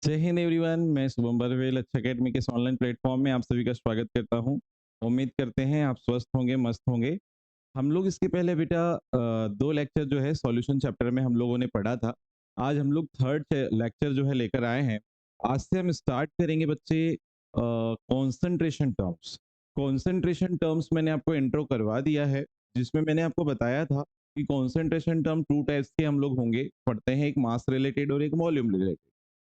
जय हिंद एवरीवन, मैं शुभम बरवेल अच्छा अकेडमी के इस ऑनलाइन प्लेटफॉर्म में आप सभी का स्वागत करता हूं। उम्मीद करते हैं आप स्वस्थ होंगे, मस्त होंगे। हम लोग इसके पहले बेटा दो लेक्चर जो है सॉल्यूशन चैप्टर में हम लोगों ने पढ़ा था। आज हम लोग थर्ड लेक्चर जो है लेकर आए हैं। आज से हम स्टार्ट करेंगे बच्चे कॉन्सेंट्रेशन टर्म्स। कॉन्सेंट्रेशन टर्म्स मैंने आपको इंट्रो करवा दिया है, जिसमें मैंने आपको बताया था कि कॉन्सेंट्रेशन टर्म टू टाइप्स के हम लोग होंगे, पढ़ते हैं, एक मास रिलेटेड और एक वॉल्यूम रिलेटेड।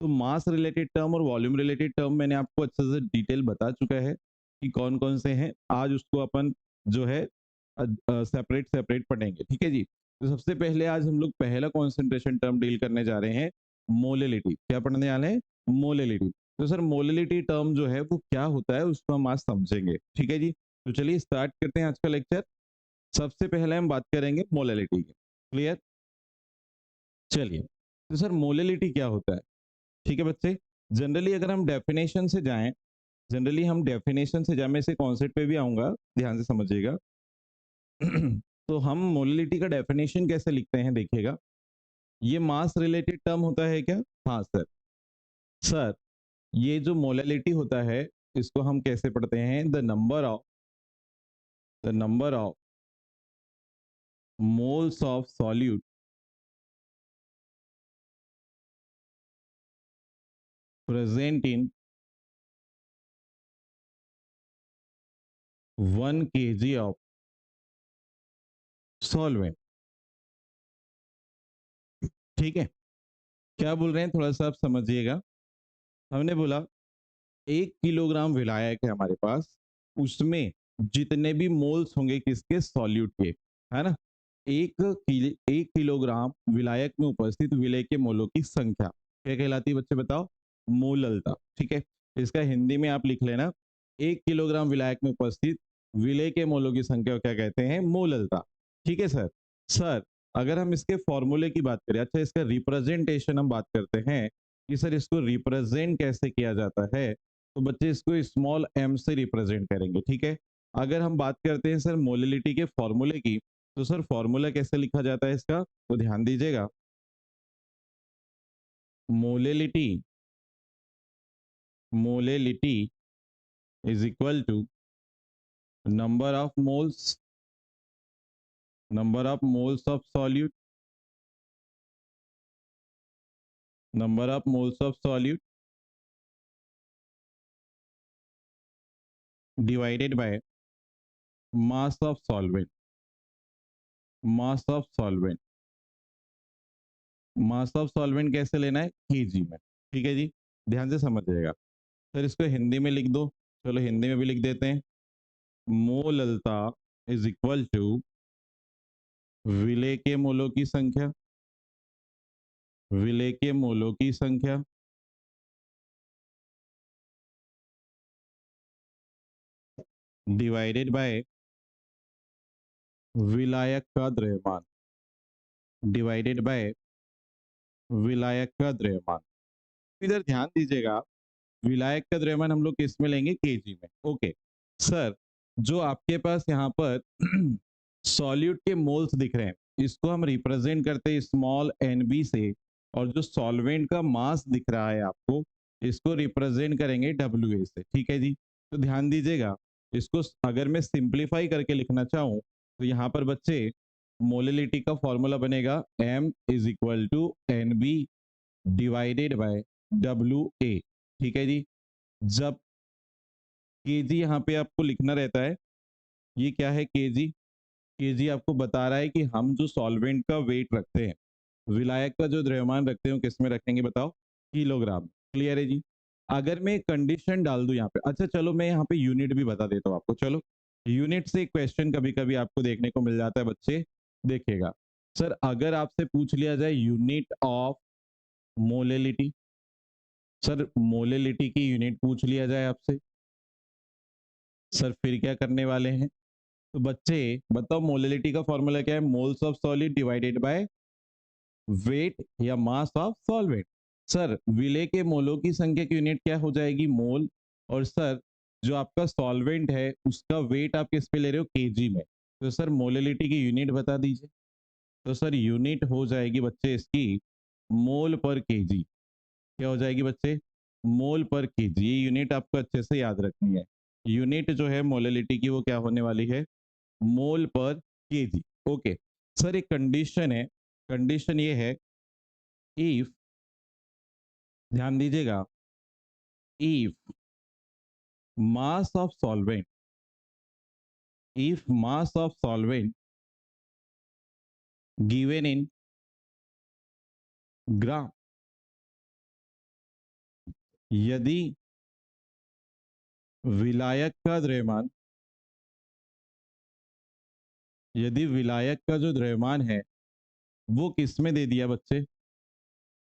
तो मास रिलेटेड टर्म और वॉल्यूम रिलेटेड टर्म मैंने आपको अच्छे से डिटेल बता चुका है कि कौन कौन से हैं। आज उसको अपन जो है सेपरेट सेपरेट पढ़ेंगे, ठीक है जी। तो सबसे पहले आज हम लोग पहला कॉन्सेंट्रेशन टर्म डील करने जा रहे हैं, मोलिलिटी। क्या पढ़ने वाले हैं? मोलिलिटी। तो सर मोलिलिटी टर्म जो है वो क्या होता है उसको हम आज समझेंगे, ठीक है जी। तो चलिए स्टार्ट करते हैं आज का लेक्चर। सबसे पहले हम बात करेंगे मोलिलिटी की। क्लियर? चलिए, तो सर मोलिलिटी क्या होता है? ठीक है बच्चे। जनरली अगर हम डेफिनेशन से जाएं, जनरली हम डेफिनेशन से जाएं, मैं इसे कॉन्सेप्ट पे भी आऊंगा, ध्यान से समझिएगा। तो हम मोलिलिटी का डेफिनेशन कैसे लिखते हैं देखिएगा। ये मास रिलेटेड टर्म होता है क्या? हाँ सर। सर, ये जो मोलिलिटी होता है इसको हम कैसे पढ़ते हैं? The number of moles of solute present in 1 kg of solvent. ठीक है, क्या बोल रहे हैं थोड़ा सा आप समझिएगा। हमने बोला 1 किलोग्राम विलायक है हमारे पास, उसमें जितने भी मोल्स होंगे किसके? सॉल्यूट के, है ना। 1 किलोग्राम विलायक में उपस्थित विलय के मोलों की संख्या क्या कहलाती है बच्चे बताओ? मोललता। ठीक है, इसका हिंदी में आप लिख लेना, 1 किलोग्राम विलायक में उपस्थित विलय के मोलों की संख्या क्या कहते हैं? मोललता। ठीक है सर। सर, अगर हम इसके फॉर्मूले की बात करें, अच्छा इसका रिप्रेजेंटेशन हम बात करते हैं कि सर इसको रिप्रेजेंट कैसे किया जाता है, तो बच्चे इसको स्मॉल एम से रिप्रेजेंट करेंगे, ठीक है। अगर हम बात करते हैं सर मोलिलिटी के फॉर्मूले की, तो सर फॉर्मूला कैसे लिखा जाता है इसका, तो ध्यान दीजिएगा। Molality molality is equal to number of moles of solute divided by mass of solvent mass of solvent mass of solvent कैसे लेना है? केजी में। ठीक है जी, ध्यान से समझिएगा। सर इसको हिंदी में लिख दो, चलो हिंदी में भी लिख देते हैं। मोललता इज इक्वल टू विलेय के मोलों की संख्या, विलेय के मोलों की संख्या डिवाइडेड बाय विलायक का द्रव्यमान, डिवाइडेड बाय विलायक का द्रव्यमान। इधर ध्यान दीजिएगा, विलायक का द्रव्यमान हम लोग किस में लेंगे? केजी में। ओके सर, जो आपके पास यहाँ पर सॉल्यूट के मोल्स दिख रहे हैं इसको हम रिप्रेजेंट करते हैं स्मॉल एन बी से, और जो सॉल्वेंट का मास दिख रहा है आपको इसको रिप्रेजेंट करेंगे डब्ल्यू ए से। ठीक है जी, तो ध्यान दीजिएगा। इसको अगर मैं सिंप्लीफाई करके लिखना चाहूँ तो यहाँ पर बच्चे मोलिलिटी का फॉर्मूला बनेगा m is equal to n B divided by W A. ठीक है जी। जब केजी यहाँ पे आपको लिखना रहता है, ये क्या है? केजी। केजी आपको बता रहा है कि हम जो सॉल्वेंट का वेट रखते हैं, विलायक का जो द्रव्यमान रखते हैं, किस में रखेंगे बताओ? किलोग्राम। क्लियर है जी। अगर मैं कंडीशन डाल दूं यहाँ पे, अच्छा चलो मैं यहाँ पे यूनिट भी बता देता हूँ आपको। चलो, यूनिट से क्वेश्चन कभी कभी आपको देखने को मिल जाता है बच्चे, देखिएगा। सर अगर आपसे पूछ लिया जाए unit of molality, sir molality की यूनिट पूछ लिया जाए आपसे, सर फिर क्या करने वाले हैं? तो बच्चे बताओ मोलिलिटी का फॉर्मूला क्या है? Moles of solid divided by wait या मास ऑफ सॉल्वेंट। सर विलेय के मोलों की संख्या की यूनिट क्या हो जाएगी? मोल। और सर जो आपका सॉल्वेंट है उसका वेट आप किस पे ले रहे हो? केजी में। तो सर मोलिलिटी की यूनिट बता दीजिए। तो सर यूनिट हो जाएगी बच्चे इसकी मोल पर केजी। क्या हो जाएगी बच्चे, मोल पर केजी। ये यूनिट आपको अच्छे से याद रखनी है। यूनिट जो है मोलैलिटी की वो क्या होने वाली है, मोल पर केजी। ओके सर, एक कंडीशन है, कंडीशन ये है, इफ, ध्यान दीजिएगा, if mass of solvent, if mass of solvent given in gram, यदि विलायक का द्रव्यमान, यदि विलायक का जो द्रव्यमान है वो किस में दे दिया बच्चे,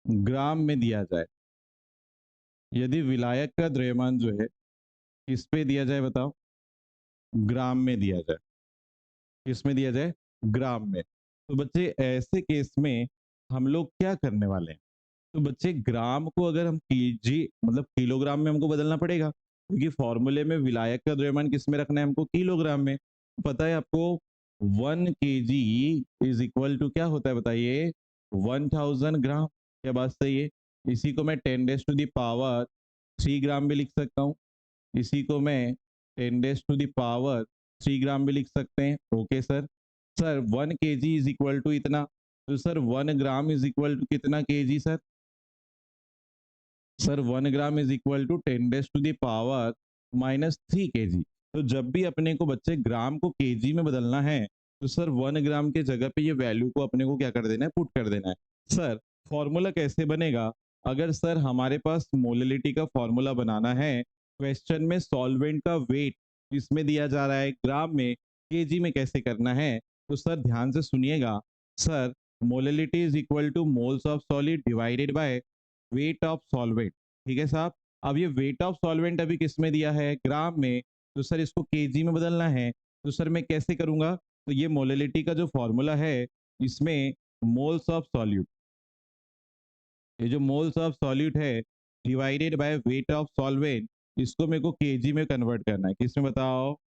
ग्राम में दिया जाए। यदि विलायक का द्रव्यमान जो है किस पे दिया जाए बताओ, ग्राम में दिया जाए। किस में दिया जाए, ग्राम में। तो बच्चे ऐसे केस में हम लोग क्या करने वाले हैं, तो बच्चे ग्राम को अगर हम केजी मतलब किलोग्राम में हमको बदलना पड़ेगा, क्योंकि फॉर्मूले में विलायक का द्रव्यमान किस में रखना है हमको, किलोग्राम में। पता है आपको 1 kg इज इक्वल टू क्या होता है बताइए, 1000 ग्राम। क्या बात सही है। इसी को मैं 10⁻³ ग्राम भी लिख सकता हूँ, इसी को मैं 10⁻³ ग्राम भी लिख सकते हैं। Okay sir, sir 1 kg is equal to इतना, तो sir 1 gram is equal to कितना kg sir, sir 1 gram is equal to 10⁻³ तो जब भी अपने को बच्चे ग्राम को केजी में बदलना है, तो सर 1 ग्राम के जगह पे ये वैल्यू को अपने को क्या कर देना है, पुट कर देना है। सर फॉर्मूला कैसे बनेगा, अगर सर हमारे पास मोलैलिटी का फॉर्मूला बनाना है, क्वेश्चन में सॉल्वेंट का वेट इसमें दिया जा रहा है ग्राम में, केजी में कैसे करना है, तो सर ध्यान से सुनिएगा। Sir molality is equal to moles of solid divided by weight of solvent. ठीक है साहब, अब ये वेट ऑफ सॉल्वेंट अभी किस में दिया है, ग्राम में, तो सर इसको केजी में बदलना है। तो सर मैं कैसे करूंगा, तो ये मोलैलिटी का जो फॉर्मूला है, इसमें मोल्स ऑफ सॉल्यूट, ये जो मोल्स ऑफ सॉल्यूट है divided by weight of solvent, इसको मेरे को केजी में कन्वर्ट करना है। किस में बताओ,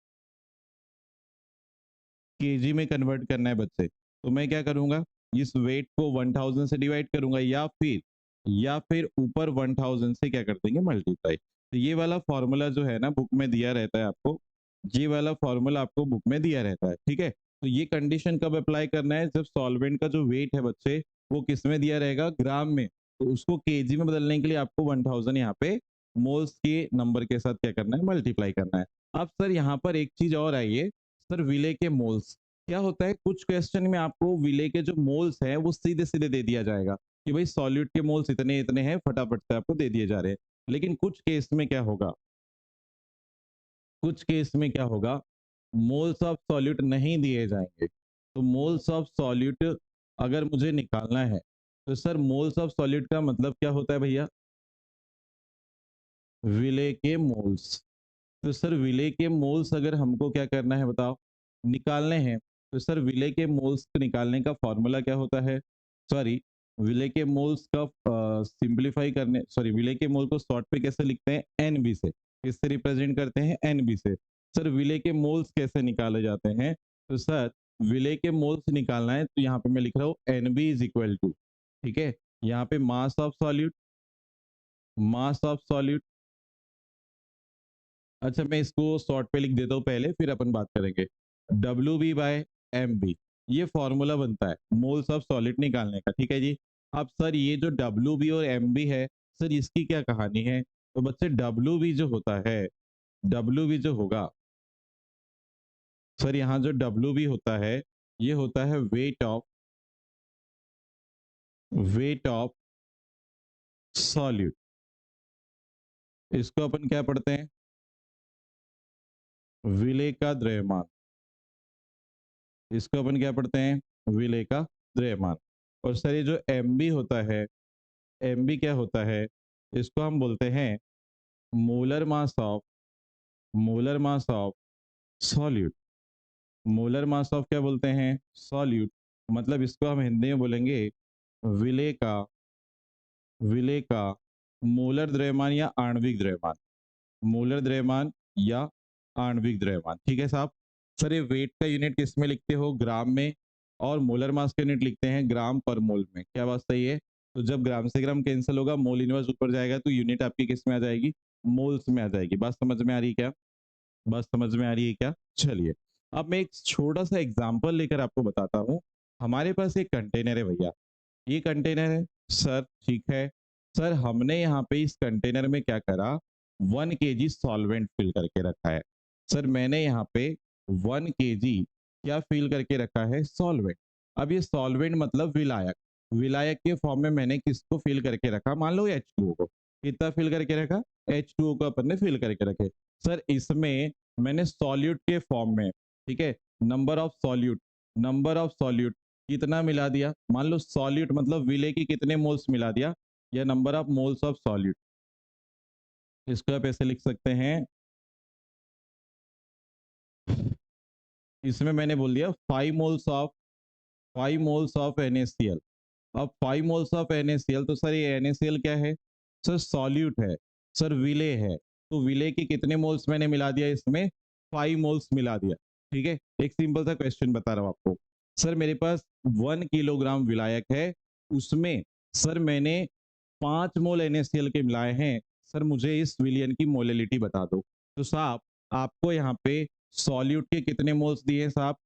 केजी में कन्वर्ट करना है बच्चे। तो मैं क्या करूंगा, इस वेट को 1000 से डिवाइड करूंगा, या फिर ऊपर 1000 से क्या कर देंगे, मल्टीप्लाई। तो ये वाला फॉर्मूला जो है ना बुक में दिया रहता है आपको, ये वाला फॉर्मूला आपको बुक में दिया रहता है। ठीक है, तो ये कंडीशन कब अप्लाई करना है, जब सॉल्वेंट का जो वेट है बच्चे वो किस में दिया रहेगा, ग्राम में। तो उसको केजी में बदलने के लिए आपको 1000 यहाँ पे मोल्स के नंबर के साथ क्या करना है, मल्टीप्लाई करना है। अब सर यहाँ पर एक चीज और आई है, सर विले के मोल्स क्या होता है, कुछ क्वेश्चन में आपको विले के जो मोल्स हैं वो सीधे सीधे दे दिया जाएगा कि भाई सॉल्यूट के मोल्स इतने इतने हैं, फटाफट से आपको दे दिए जा रहे हैं। लेकिन कुछ केस में क्या होगा, कुछ केस में क्या होगा, मोल्स ऑफ सॉल्यूट नहीं दिए जाएंगे। तो मोल्स ऑफ सॉल्यूट अगर मुझे निकालना है, तो सर मोल्स ऑफ सॉल्यूट का मतलब क्या होता है भैया, विले के मोल्स। तो सर विले के मोल्स अगर हमको क्या करना है बताओ, निकालने हैं, तो सर विले के मोल्स को निकालने का फॉर्मूला क्या होता है, सॉरी विले के मोल्स का सिंपलीफाई करने, सॉरी विले के मोल को शॉर्ट पे कैसे लिखते हैं, एनबी से। किससे रिप्रेजेंट करते हैं, एनबी से। सर विले के मोल्स कैसे निकाले जाते हैं, तो सर विले के मोल्स निकालना है, तो यहाँ पे मैं लिख रहा हूँ एनबी इज इक्वल टू, ठीक है, यहाँ पे मास of solute, mass of solute. अच्छा मैं इसको शॉर्ट पे लिख देता हूँ पहले, फिर अपन बात करेंगे। WB/MB, ये फॉर्मूला बनता है मोल्स ऑफ सॉलिड निकालने का। ठीक है जी। अब सर ये जो WB और MB है, सर इसकी क्या कहानी है, तो बच्चे WB जो होता है, WB जो होगा, सर यहाँ जो WB होता है, ये होता है वेट ऑफ सॉल्यूट। इसको अपन क्या पढ़ते हैं, विले का द्रव्यमान। इसको अपन क्या पढ़ते हैं, विले का द्रव्यमान। और सर ये जो MB होता है, MB क्या होता है, इसको हम बोलते हैं molar mass of, molar mass of solute. Molar mass of क्या बोलते हैं, सॉल्यूट। मतलब इसको हम हिंदी में बोलेंगे विले का, विले का मोलर द्रव्यमान या आणविक द्रव्यमान, मोलर द्रव्यमान या आणविक द्रव्यमान। ठीक है साहब। सर ये वेट का यूनिट किस में लिखते हो, ग्राम में, और मोलर मास का यूनिट लिखते हैं ग्राम पर मोल में। क्या बात सही है। तो जब ग्राम से ग्राम कैंसिल होगा, मोल इनवर्स ऊपर जाएगा, तो यूनिट आपकी किस में आ जाएगी? मोल्स में आ जाएगी। बात समझ में आ रही है क्या? बात समझ में आ रही है क्या? चलिए, अब मैं एक छोटा सा एग्जांपल लेकर आपको बताता हूँ। हमारे पास एक कंटेनर है भैया, ये कंटेनर है सर, ठीक है। सर हमने यहाँ पे इस कंटेनर में क्या करा, 1 kg सॉल्वेंट फिल करके रखा है। सर मैंने यहाँ पे 1 kg क्या फिल करके रखा है? सॉल्वेंट। अब ये सॉल्वेंट मतलब विलायक, विलायक के फॉर्म में मैंने किसको फिल करके रखा? मान लो H2O को। कितना फिल करके रखा? H2O को अपन ने फिल करके रखे। सर इसमें मैंने सॉल्यूट के फॉर्म में, ठीक है, नंबर ऑफ सॉल्यूट कितना मिला दिया? मान लो सॉल्यूट मतलब विले की कितने मोल्स मिला दिया, या number of moles of solute. इसको आप ऐसे लिख सकते हैं, इसमें मैंने बोल दिया 5 मोल्स ऑफ NaCl। अब 5 मोल्स ऑफ NaCl, तो सर ये NaCl क्या है? सर सॉल्यूट है, सर विले है। तो विले के कितने मोल्स मैंने मिला दिया इसमें? 5 मोल्स मिला दिया। ठीक है, एक सिंपल सा क्वेश्चन बता रहा हूँ आपको। सर मेरे पास 1 किलोग्राम विलायक है, उसमें सर मैंने 5 मोल NaCl के मिलाए हैं। सर मुझे इस विलियन की मोलिलिटी बता दो। तो साहब आपको यहाँ पे सॉल्यूट के कितने मोल्स दिए हैं साहब?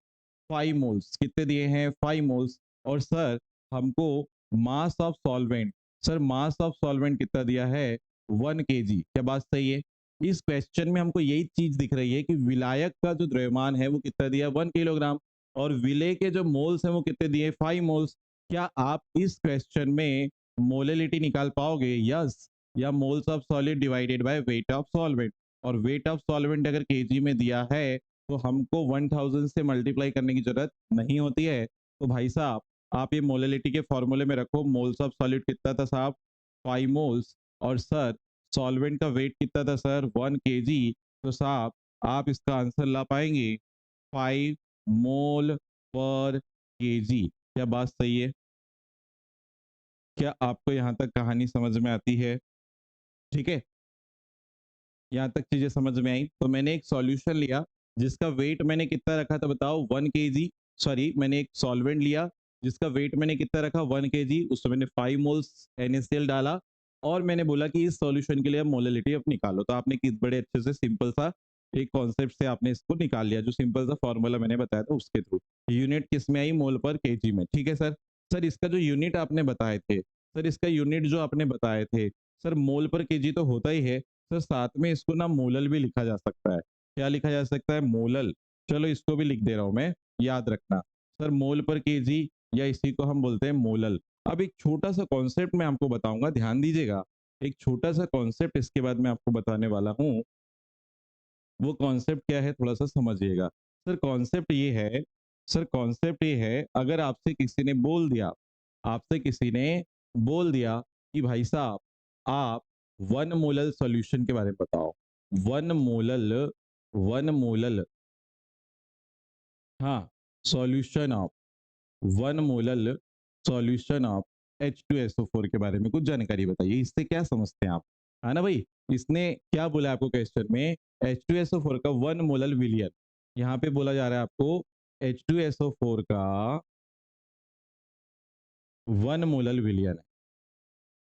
5 मोल्स। कितने दिए हैं? 5 मोल्स। और सर हमको मास of solvent, sir mass of solvent कितना दिया है? 1 kg। क्या बात सही है? इस क्वेश्चन में हमको यही चीज दिख रही है कि विलायक का जो द्रव्यमान है वो कितना दिया? 1 किलोग्राम। और विलय के जो मोल्स हैं वो कितने दिए? 5 मोल्स। क्या आप इस क्वेश्चन में मोलिलिटी निकाल पाओगे? यस। या moles of solid divided by weight of solvent. और वेट ऑफ सॉल्वेंट अगर केजी में दिया है तो हमको 1000 से मल्टीप्लाई करने की जरूरत नहीं होती है। तो भाई साहब आप ये मोलिलिटी के फॉर्मूले में रखो, मोल्स ऑफ सॉलिड कितना था साहब? 5 मोल्स। और सर सॉल्वेंट का वेट कितना था सर? 1 kg। तो साहब आप इसका आंसर ला पाएंगे 5 मोल पर kg। क्या बात सही है? क्या आपको यहाँ तक कहानी समझ में आती है? ठीक है, यहाँ तक चीजें समझ में आई। तो मैंने एक सॉल्यूशन लिया जिसका वेट मैंने कितना रखा था बताओ? 1 kg। सॉरी, मैंने एक सॉल्वेंट लिया जिसका वेट मैंने कितना रखा? 1 kg। उसमें मैंने 5 मोल्स NaCl डाला और मैंने बोला कि इस सॉल्यूशन के लिए मोलिलिटी अब निकालो। तो आपने किस बड़े अच्छे से सिंपल सा एक कॉन्सेप्ट से आपने इसको निकाल लिया, जो सिंपल सा फॉर्मूला मैंने बताया था उसके थ्रू। यूनिट किस में आई? मोल पर केजी में। ठीक है सर। सर इसका जो यूनिट आपने बताए थे, सर इसका यूनिट जो आपने बताए थे, सर मोल पर केजी तो होता ही है सर, साथ में इसको ना मोलल भी लिखा जा सकता है। क्या लिखा जा सकता है? मोलल। चलो इसको भी लिख दे रहा हूं मैं, याद रखना। सर मोल पर केजी, या इसी को हम बोलते हैं मोलल। अब एक छोटा सा कॉन्सेप्ट मैं आपको बताऊंगा, ध्यान दीजिएगा। एक छोटा सा कॉन्सेप्ट इसके बाद मैं आपको बताने वाला हूँ। वो कॉन्सेप्ट क्या है थोड़ा सा समझिएगा। सर कॉन्सेप्ट ये है, सर कॉन्सेप्ट ये है, अगर आपसे किसी ने बोल दिया, आपसे किसी ने बोल दिया कि भाई साहब आप वन मोलल सॉल्यूशन के बारे में बताओ। वन मोलल, वन मोलल, हाँ, solution of, one molal solution of H2SO4 के बारे में कुछ जानकारी बताइए। इससे क्या समझते हैं आप? है ना भाई? इसने क्या बोला आपको क्वेश्चन में? H2SO4 का वन मोलल विलियन। यहाँ पे बोला जा रहा है आपको H2SO4 का वन मोलल विलियन है,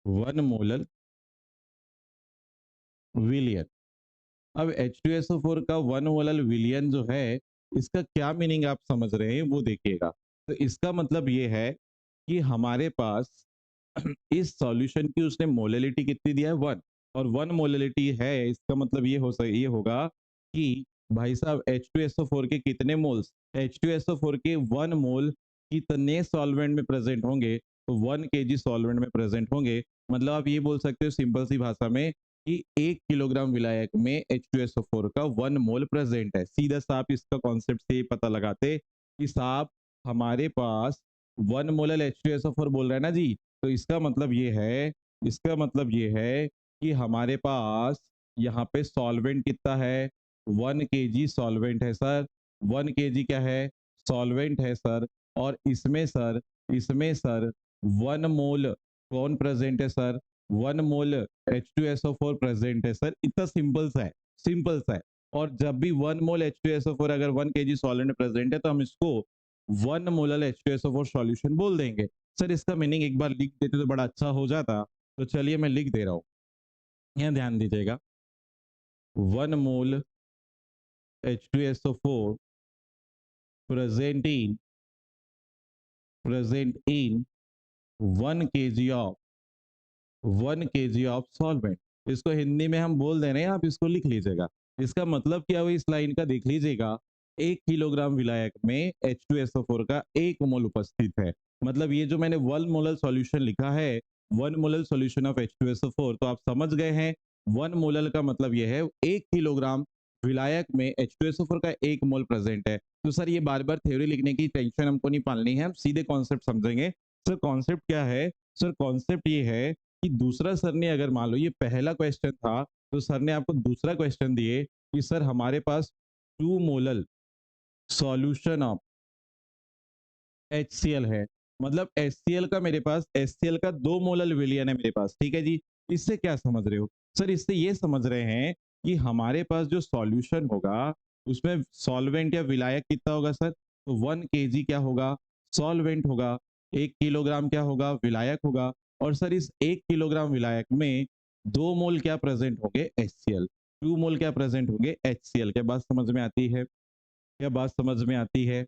वन मोलल विलियन। अब H2SO4 का वन मोलल विलियन जो है, इसका क्या मीनिंग आप समझ रहे हैं वो देखिएगा। तो इसका मतलब ये है कि हमारे पास इस सॉल्यूशन की उसने मोललिटी कितनी दिया है? 1। और 1 मोललिटी है, इसका मतलब ये होगा कि भाई साहब H2SO4 के कितने मोल्स? H2SO4 के 1 मोल कितने सॉल्वेंट में प्रेजेंट होंगे? तो 1 kg सॉल्वेंट में प्रेजेंट होंगे। मतलब आप ये बोल सकते हो सिंपल सी भाषा में कि 1 किलोग्राम विलायक में H2SO4 का 1 मोल प्रेजेंट है। सीधा सा आप इसका कॉन्सेप्ट से ये पता लगाते कि साहब हमारे पास 1 मोलल H2SO4 बोल रहा है ना जी, तो इसका मतलब ये है, इसका मतलब ये है कि हमारे पास यहाँ पे सॉल्वेंट कितना है? 1 kg सॉल्वेंट है सर। 1 kg क्या है? सॉल्वेंट है सर। और इसमें सर 1 मोल कौन प्रेजेंट है सर? 1 मोल H2SO4 प्रेजेंट है सर। इतना सिंपल सा है, सिंपल सा है। और जब भी 1 मोल H2SO4 अगर 1 kg सॉल्वेंट प्रेजेंट है तो हम इसको 1 मोलल H2SO4 सॉल्यूशन बोल देंगे। सर इसका मीनिंग एक बार लिख देते तो बड़ा अच्छा हो जाता, तो चलिए मैं लिख दे रहा हूँ। यहाँ ध्यान दीजिएगा, 1 मोल H2SO4 present in present in 1 kg of 1 kg of solvent. इसको हिंदी में हम बोल दे रहे हैं, आप इसको लिख लीजिएगा। इसका मतलब क्या हुआ इस लाइन का, देख लीजिएगा, 1 किलोग्राम विलायक में H2SO4 का 1 मोल उपस्थित है। मतलब ये जो मैंने 1 मोलर सॉल्यूशन लिखा है, 1 मोलर सॉल्यूशन ऑफ H2SO4, तो आप समझ गए हैं 1 मोलर का मतलब यह है 1 किलोग्राम विलायक में H2SO4 का 1 मोल प्रेजेंट है। तो सर ये बार बार थ्योरी लिखने की टेंशन हमको नहीं पालनी है, हम सीधे कॉन्सेप्ट समझेंगे। सर कॉन्सेप्ट क्या है? सर कॉन्सेप्ट ये है कि दूसरा सर ने, अगर मान लो ये पहला क्वेश्चन था, तो सर ने आपको दूसरा क्वेश्चन दिए कि सर हमारे पास 2 मोलर सॉल्यूशन ऑफ HCl है। मतलब HCl का मेरे पास, HCl का 2 मोलर विलियन है मेरे पास, ठीक है जी। इससे क्या समझ रहे हो? सर इससे ये समझ रहे हैं कि हमारे पास जो सॉल्यूशन होगा उसमें सॉल्वेंट या विलायक कितना होगा सर? तो 1 kg क्या होगा? सॉल्वेंट होगा। 1 किलोग्राम क्या होगा? विलायक होगा। और सर इस 1 किलोग्राम विलायक में 2 मोल क्या प्रेजेंट होंगे? HCl। 2 मोल क्या प्रेजेंट होंगे? HCl। क्या बात समझ में आती है? क्या बात समझ में आती है?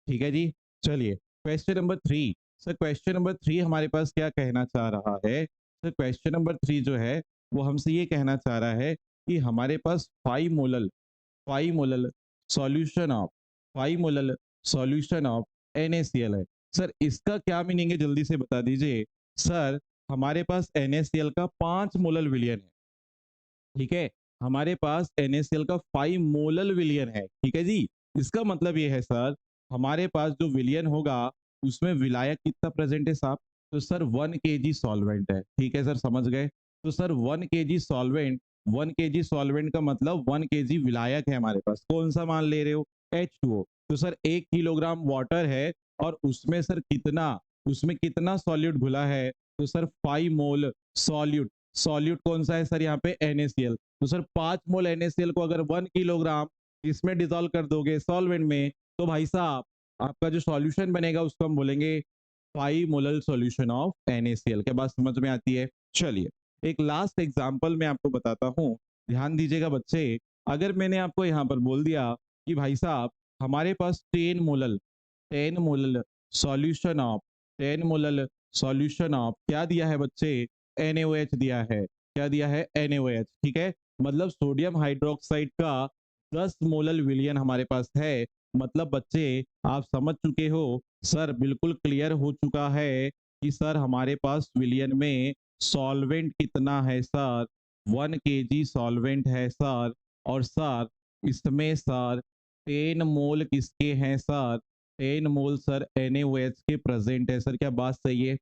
ठीक है जी। चलिए question number 3। Sir question number 3 हमारे पास क्या कहना चाह रहा है? सर क्वेश्चन नंबर 3 जो है वो हमसे ये कहना चाह रहा है कि हमारे पास 5 molar solution of 5 molar solution of NaCl है। सर इसका क्या मीनिंग है, जल्दी से बता दीजिए। सर हमारे पास NaCl का 5 मोलर विलियन है, ठीक है। हमारे पास NaCl का 5 मोलर विलियन है, ठीक है जी। इसका मतलब ये है सर, हमारे पास जो विलियन होगा उसमें विलायक कितना प्रेजेंट है साहब? तो सर 1 kg सॉल्वेंट है, ठीक है सर, समझ गए। तो sir 1 kg solvent, 1 kg solvent का मतलब 1 kg विलायक है हमारे पास। कौन सा मान ले रहे हो? H2O। तो सर 1 किलोग्राम वाटर है और उसमें सर कितना, उसमें कितना सॉल्यूट घुला है? तो सर 5 मोल सॉल्यूट। सॉल्यूट कौन सा है सर यहाँ पे? NaCl। तो सर 5 मोल NaCl को अगर 1 किलोग्राम इसमें डिजोल्व कर दोगे सॉल्वेंट में, तो भाई साहब आपका जो सॉल्यूशन बनेगा उसको हम बोलेंगे 5 मोलर सॉल्यूशन ऑफ NaCl। क्या बात समझ में आती है? चलिए एक लास्ट एग्जांपल मैं आपको बताता हूँ, ध्यान दीजिएगा बच्चे। अगर मैंने आपको यहाँ पर बोल दिया कि भाई साहब हमारे पास 10 molar solution of 10 molar solution of क्या दिया है बच्चे? NaOH दिया है। क्या दिया है? NaOH, ठीक है। मतलब सोडियम हाइड्रोक्साइड का 10 मोलर विलियन हमारे पास है। मतलब बच्चे आप समझ चुके हो, सर बिल्कुल क्लियर हो चुका है कि सर हमारे पास विलियन में सॉल्वेंट कितना है सर? 1 kg सॉल्वेंट है सर। और सर इसमें सर 10 मोल किसके हैं सर? 10 मोल सर NaOH के प्रेजेंट है। सर क्या बात सही है?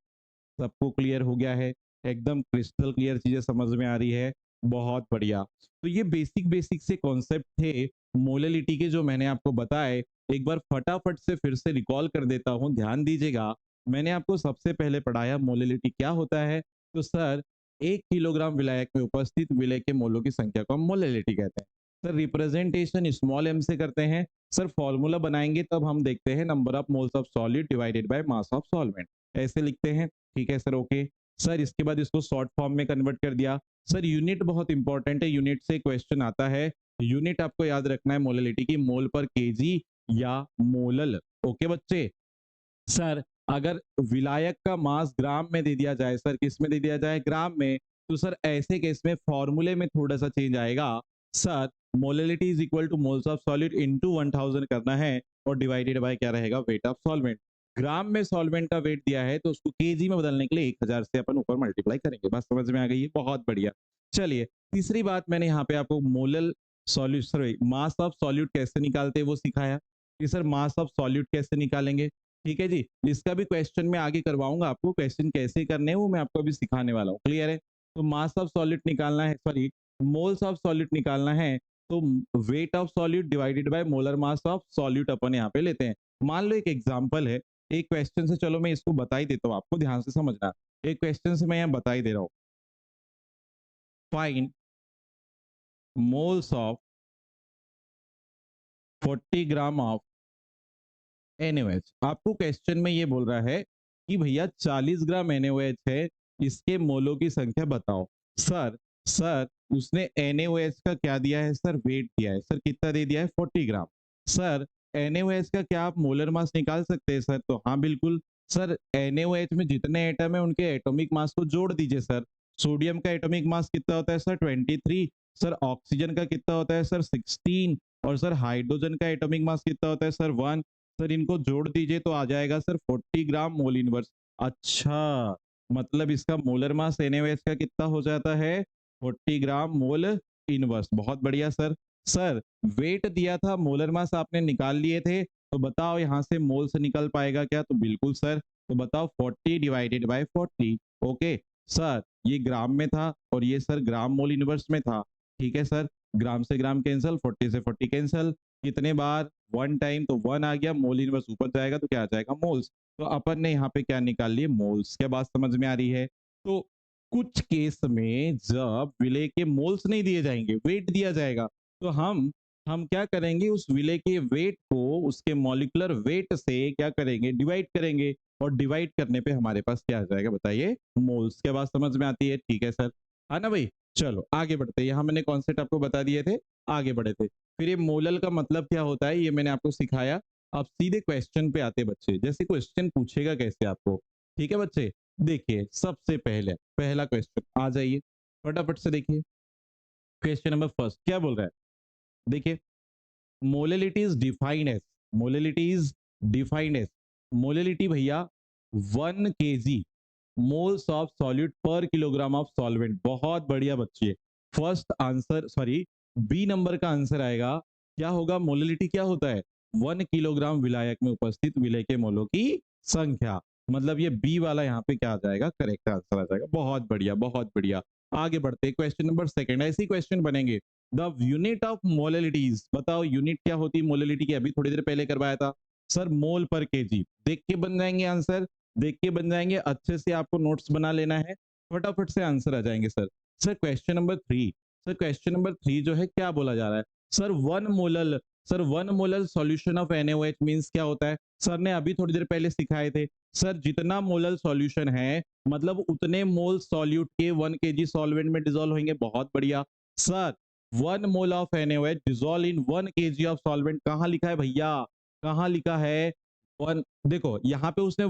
सबको क्लियर हो गया है? एकदम क्रिस्टल क्लियर चीजें समझ में आ रही है? बहुत बढ़िया। तो ये बेसिक बेसिक से कॉन्सेप्ट थे मोललिटी के जो मैंने आपको बताए। एक बार फटाफट से फिर से रिकॉल कर देता हूँ, ध्यान दीजिएगा। मैंने आपको सबसे पहले पढ़ाया मोललिटी क्या होता है। तो सर 1 किलोग्राम विलायक में उपस्थित विलय के मोलों की संख्या को हम मोललिटी कहते हैं। सर रिप्रेजेंटेशन स्मॉल m से करते हैं। सर फॉर्मूला बनाएंगे तब हम देखते हैं number of moles of solid divided by mass of solvent, ऐसे लिखते हैं, ठीक है सर, ओके। सर इसके बाद इसको शॉर्ट फॉर्म में कन्वर्ट कर दिया। सर यूनिट बहुत इंपॉर्टेंट है, यूनिट से क्वेश्चन आता है। यूनिट आपको याद रखना है मोललिटी की, मोल पर केजी या मोलल, ओके बच्चे। सर अगर विलायक का मास ग्राम में दे दिया जाए, सर किस में दे दिया जाए? ग्राम में। तो सर ऐसे केस में फॉर्मूले में थोड़ा सा चेंज आएगा। Sir molality is equal to moles of solid into 1000 करना है और डिवाइडेड बाय क्या रहेगा? Wait of solvent. ग्राम में सॉल्वेंट का वेट दिया है तो उसको केजी में बदलने के लिए 1000 से अपन ऊपर मल्टीप्लाई करेंगे। बात समझ में आ गई है? बहुत बढ़िया। चलिए तीसरी बात मैंने यहाँ पे आपको molal solute, sorry mass of solute कैसे निकालते हैं वो सिखाया कि सर मास ऑफ सॉल्यूट कैसे निकालेंगे, ठीक है जी। इसका भी क्वेश्चन मैं आगे करवाऊंगा आपको, क्वेश्चन कैसे करने हैं वो मैं आपको अभी सिखाने वाला हूँ, क्लियर है। तो मास ऑफ सॉलिड निकालना है, सॉरी मोल्स ऑफ सॉलिड निकालना है, तो weight of solid divided by molar mass of solid अपन यहाँ पे लेते हैं। मान लो एक एग्जांपल है, एक क्वेश्चन से, चलो मैं इसको बता ही देता हूँ, आपको ध्यान से समझना। एक क्वेश्चन से मैं यहाँ बता ही दे रहा हूँ, find moles of 40 gram of NaOH। आपको क्वेश्चन में ये बोल रहा है कि भैया 40 ग्राम NaOH है, इसके मोलों की संख्या बताओ। सर सर उसने NaOH का क्या दिया है सर? वेट दिया है सर। कितना दे दिया है? 40 ग्राम। सर NaOH का क्या आप मोलर मास निकाल सकते हैं सर? तो हाँ बिल्कुल सर। NaOH में जितने एटम है उनके एटॉमिक मास को जोड़ दीजिए सर। सोडियम का एटॉमिक मास कितना होता है सर? 23। सर ऑक्सीजन का कितना होता है सर? 16। और सर हाइड्रोजन का एटॉमिक मास कितना होता है सर? 1। सर इनको जोड़ दीजिए तो आ जाएगा सर 40 ग्राम मोल इनवर्स। अच्छा, मतलब इसका मोलर मास NaOH का कितना हो जाता है? 40 ग्राम मोल इनवर्स। बहुत बढ़िया सर। सर वेट दिया था, मोलर मास आपने निकाल लिए थे, तो बताओ यहाँ से मोल से निकल पाएगा क्या? तो बिल्कुल सर। तो बताओ 40 डिवाइडेड बाय 40। ओके सर, ये ग्राम में था और ये सर ग्राम मोल इनवर्स में था। ठीक है सर, ग्राम से ग्राम कैंसल, 40 से 40 कैंसल। कितने बार? 1 टाइम, तो 1 आ गया। मोल इनवर्स ऊपर जाएगा तो क्या आ जाएगा? मोल्स। तो अपन ने यहाँ पे क्या निकाल लिए? मोल्स। क्या बात समझ में आ रही है? तो कुछ केस में जब विलेय के मोल्स नहीं दिए जाएंगे, वेट दिया जाएगा, तो हम क्या करेंगे? उस विलेय के वेट को उसके मॉलिक्यूलर वेट से क्या करेंगे? डिवाइड करेंगे। और डिवाइड करने पे हमारे पास क्या आ जाएगा बताइए? मोल्स। क्या बात समझ में आती है? ठीक है सर, है ना भाई? चलो आगे बढ़ते हैं। यहाँ मैंने कॉन्सेप्ट आपको बता दिए थे, आगे बढ़े थे। फिर ये मोलल का मतलब क्या होता है ये मैंने आपको सिखाया। अब सीधे क्वेश्चन पे आते बच्चे, जैसे क्वेश्चन पूछेगा कैसे आपको। ठीक है बच्चे, देखिए सबसे पहले पहला क्वेश्चन आ जाइए, फटाफट से देखिए। क्वेश्चन नंबर फर्स्ट क्या बोल रहा है? देखिए, molality is defined as, molality is defined as, molality भैया 1 kg moles of solute per kilogram of solvent. बहुत बढ़िया बच्चे, first answer, sorry B number का आंसर आएगा। क्या होगा? मोलैलिटी क्या होता है? 1 किलोग्राम विलायक में उपस्थित विलय के मोलों की संख्या। मतलब ये बी वाला यहाँ पे क्या आ जाएगा? करेक्ट आंसर आ जाएगा। बहुत बढ़िया, बहुत बढ़िया। आगे बढ़ते, क्वेश्चन नंबर सेकंड। ऐसे ही क्वेश्चन बनेंगे। द यूनिट ऑफ मोलैलिटीज, बताओ यूनिट क्या होती है मोलैलिटी की? अभी थोड़ी देर पहले करवाया था सर, मोल पर केजी। देख के बन जाएंगे आंसर, देख के बन जाएंगे। अच्छे से आपको नोट्स बना लेना है, फटाफट से आंसर आ जाएंगे sir. Sir question number 3, sir question number 3 जो है क्या बोला जा रहा है? Sir 1 molal, sir 1 molal solution of NaOH means क्या होता है? सर ने अभी थोड़ी देर पहले सिखाए थे सर, जितना मोलल सॉल्यूशन है मतलब उतने मोल सॉल्यूट के 1 kg सॉल्वेंट में डिसॉल्व होंगे। बहुत बढ़िया sir. 1 mole of NaOH dissolve in 1 kg of solvent. कहां लिखा है भैया? कहां लिखा है? वन, देखो यहाँ पे उसने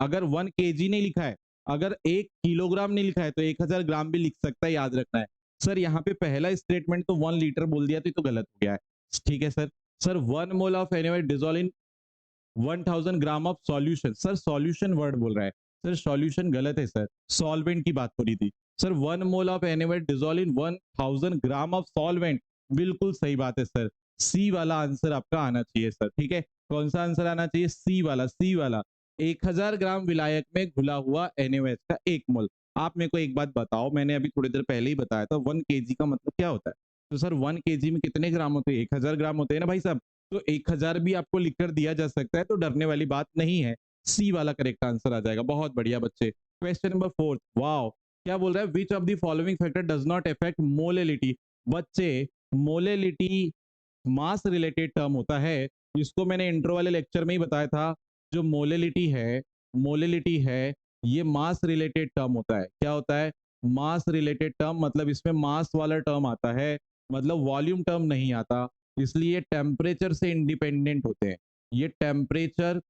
अगर 1 kg नहीं लिखा है, अगर 1 किलोग्राम नहीं लिखा है तो 1000 ग्राम भी लिख सकता है, याद रखना है। सर यहाँ पे पहला स्टेटमेंट तो 1 लीटर बोल दिया तो ये तो गलत हो गया है। ठीक है sir. Sir 1 mole of NaOH dissolve in 1000 gram of solution. Sir solution word बोल रहा है सर, सॉल्यूशन गलत है सर, सॉल्वेंट की बात हो रही थी। Sir 1 mole of NaOH dissolve in 1000 gram of solvent. बिल्कुल सही बात है सर, सी वाला आंसर आपका आना चाहिए सर। ठीक है, कौन सा आंसर आना चाहिए? सी वाला, सी वाला। 1000 ग्राम विलायक में घुला हुआ NaOH का 1 मोल। आप मेरे को एक बात बताओ, मैंने अभी थोड़ी देर पहले ही बताया था 1 kg का मतलब क्या होता है? तो सर 1 kg में कितने ग्राम होते हैं? 1000 ग्राम होते हैं ना भाई साहब। तो 1000 भी आपको लिखकर दिया जा सकता है, तो डरने वाली बात नहीं है। सी वाला करेक्ट आंसर आ जाएगा। बहुत बढ़िया बच्चे। क्वेश्चन नंबर 4, वाओ, क्या बोल रहा है? Which of the following factor does not affect molality? बच्चे, मोलैलिटी मास रिलेटेड टर्म होता है। इसको मैंने इंट्रो वाले लेक्चर में ही बताया था। जो मोलैलिटी है, मोलैलिटी है, ये मास रिलेटेड टर्म होता है। क्या होता है? मास रिलेटेड टर्म, मतलब इसमें मास वाला टर्म आता है, मतलब वॉल्यूम टर्म नहीं आता। इसलिए टेम्परेचर से इंडिपेंडेंट होते हैं। ये टेम्परेचर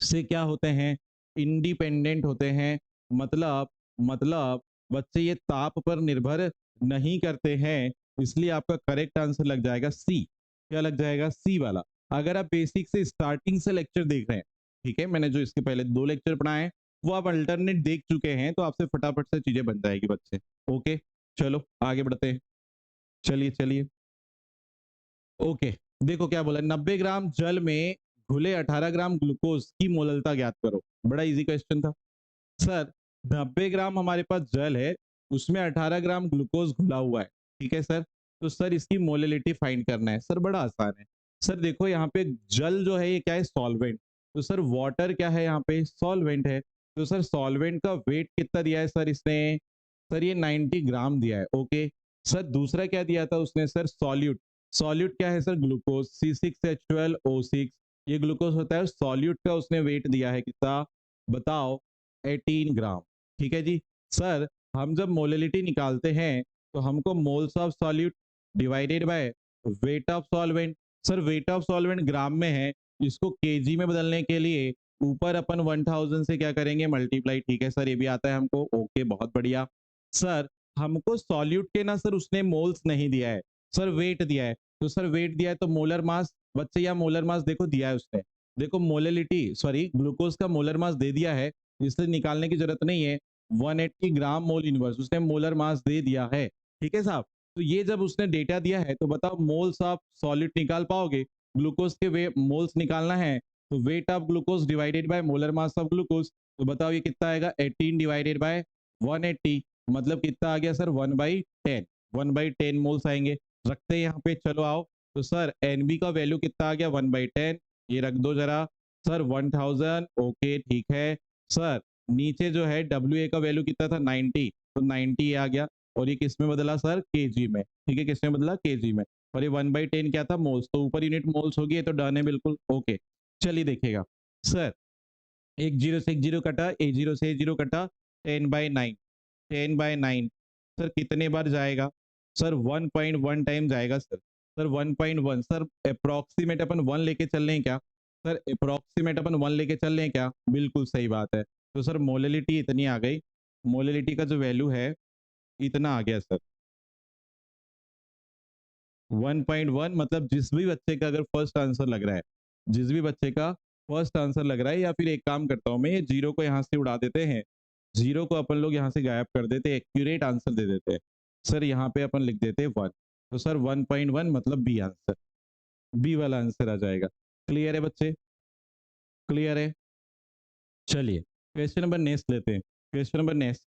से क्या होते हैं? इंडिपेंडेंट होते हैं। मतलब बच्चे ये ताप पर निर्भर नहीं करते हैं। इसलिए आपका करेक्ट आंसर लग जाएगा सी। क्या लग जाएगा? सी वाला। अगर आप बेसिक से स्टार्टिंग से लेक्चर देख रहे हैं, ठीक है, मैंने जो इसके पहले 2 लेक्चर पढ़ाए हैं वो आप अल्टरनेट देख चुके हैं, तो आपसे फटाफट से चीजें बन जाएगी बच्चे। ओके, चलो आगे बढ़ते हैं। चलिए चलिए, ओके। देखो क्या बोला, 90 ग्राम जल में घुले 18 ग्राम ग्लूकोज की मोललता ज्ञात करो। बड़ा इजी क्वेश्चन था सर। 90 ग्राम हमारे पास जल है, उसमें 18 ग्राम ग्लूकोज घुला हुआ है। ठीक है सर, तो सर इसकी मोलैलिटी फाइंड करना है। सर बड़ा आसान है सर। देखो यहाँ पे जल जो है ये क्या है? सॉल्वेंट। तो सर वाटर क्या है? यहाँ पे सॉल्वेंट है। तो सर सॉल्वेंट का वेट कितना दिया है सर इसने? सर ये 90 ग्राम दिया है। ओके सर, दूसरा क्या दिया था उसने सर? सॉल्यूट। सॉल्यूट क्या है सर? Glucose, C6H12O6। ये ग्लूकोज होता है। सॉल्यूट का उसने वेट दिया है कितना? बताओ 18 ग्राम। ठीक है जी। सर हम जब मोललिटी निकालते हैं तो हमको moles of solute divided by weight of solvent. Sir weight of solvent gram में है, इसको केजी में बदलने के लिए ऊपर अपन 1000 से क्या करेंगे, मल्टीप्लाई। ठीक है सर, ये भी आता है हमको। ओके, बहुत बढ़िया। सर हमको सॉल्यूट के ना सर उसने मोल्स नहीं दिया है, सर वेट दिया है। तो सर वेट दिया है तो मोलर मास बच्चे, या मोलर मास देखो दिया है उसने। देखो मोललिटी सॉरी ग्लूकोज का मोलर मास दे दिया है, इससे निकालने की जरूरत नहीं है। 180 ग्राम मोल इनवर्स उसने मोलर मास दे दिया है। ठीक है साहब। तो ये जब उसने डेटा दिया है तो बताओ मोल्स ऑफ सॉलिड निकाल पाओगे? ग्लूकोज के वे मोल्स निकालना है तो weight of glucose divided by molar mass of glucose. तो बताओ ये कितना आएगा, 18 डिवाइडेड बाय 180, मतलब कितना आ गया सर, 1/10। 1/10 मोल्स आएंगे। रखते हैं यहाँ पे, चलो आओ। तो सर एनबी का वैल्यू कितना आ गया, 1/10। ये रख दो जरा। सर 1000, ओके ठीक है। सर नीचे जो है डब्ल्यू ए का वैल्यू कितना था, 90, तो 90 आ गया। और ये किस में बदला सर, केजी में। ठीक है, किसमें बदला, केजी में। और ये 1/10 क्या था, मोल्स, तो ऊपर यूनिट मोल्स होगी, ये तो डन है बिल्कुल। ओके चलिए देखिएगा। सर एक जीरो से एक जीरो कटा, ए जीरो से ए जीरो कटा, 10/9। 10/9 सर कितने बार जाएगा? सर 1.1 टाइम जाएगा सर। सर 1.1, सर अप्रोक्सीमेट अपन 1 लेके चल रहे हैं क्या? सर अप्रोक्सीमेट अपन 1 लेके चल रहे हैं क्या? बिल्कुल सही बात है। तो सर मोललिटी इतनी आ गई, मोललिटी का जो वैल्यू है इतना आ गया सर। 1.1 मतलब जिस भी बच्चे का अगर फर्स्ट आंसर लग रहा है, जिस भी बच्चे का फर्स्ट आंसर लग रहा है, या फिर एक काम करता हूं मैं, ये जीरो को यहाँ से उड़ा देते हैं, जीरो को अपन लोग यहाँ से गायब कर देते हैं, एक्यूरेट आंसर दे देते हैं। सर यहाँ पे अपन लिख देते हैं 1। तो सर 1.1 मतलब बी आंसर, बी वाला आंसर आ जाएगा। क्लियर है बच्चे, क्लियर है? चलिए क्वेश्चन नंबर नेक्स्ट लेते हैं। Question number next.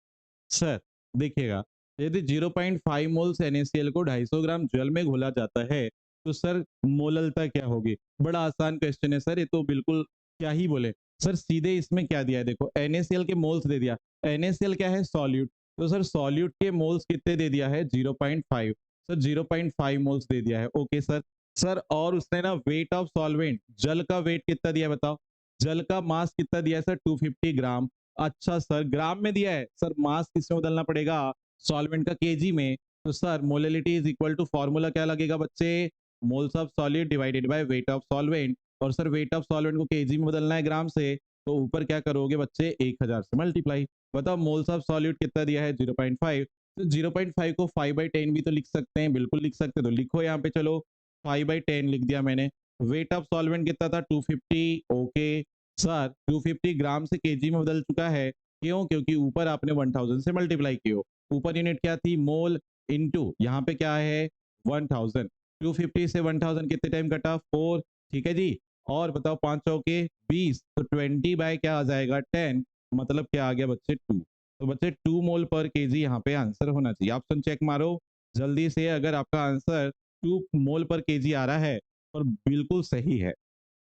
सर देखिएगा, यदि 0.5 मोल्स NaCl को 250 ग्राम जल में घोला जाता है तो सर मोललता क्या होगी? बड़ा आसान क्वेश्चन है सर, ये तो बिल्कुल क्या ही बोले। सर सीधे इसमें क्या दिया है, देखो NaCl के मोल्स दे दिया। NaCl क्या है, सॉल्यूट। तो सर सॉल्यूट के मोल्स कितने दे दिया है, 0.5। सर 0.5 मोल्स दे दिया है। Okay sir. सर और उसने ना वेट ऑफ सॉल्वेंट, जल का वेट कितना दिया है बताओ? जल का मास कितना दिया है सर, 250 ग्राम। अच्छा सर ग्राम में दिया है, सर मास किसमें बदलना पड़ेगा, सॉल्वेंट का केजी में। तो sir molality is equal to, formula क्या लगेगा बच्चे, moles of solid divided by weight of solvent. और सर वेट ऑफ सॉल्वेंट को केजी में बदलना है ग्राम से, तो ऊपर क्या करोगे बच्चे, 1000 से मल्टीप्लाई। बताओ मोल्स ऑफ सॉल्यूट कितना दिया है, 0.5। तो 0.5 को 5/10 भी तो लिख सकते हैं, बिल्कुल लिख सकते हैं, तो लिखो यहाँ पे, चलो 5/10 लिख दिया मैंने। वेट ऑफ सॉल्वेंट कितना था, 250। ओके सर 250 ग्राम से केजी में बदल चुका है, क्यों? क्योंकि ऊपर आपने 1000 से मल्टीप्लाई किया, ऊपर यूनिट क्या थी, मोल, इनटू यहाँ पे क्या है, 1000। 250 से 1000 कितने टाइम कटा, 4। ठीक है जी। और बताओ 5 चौके 20, तो 20 बाय क्या आ जाएगा, 10, मतलब क्या आ गया बच्चे, 2। तो बच्चे 2 मोल पर केजी यहाँ पे आंसर होना चाहिए। ऑप्शन चेक मारो जल्दी से, अगर आपका आंसर 2 मोल पर केजी आ रहा है और बिल्कुल सही है,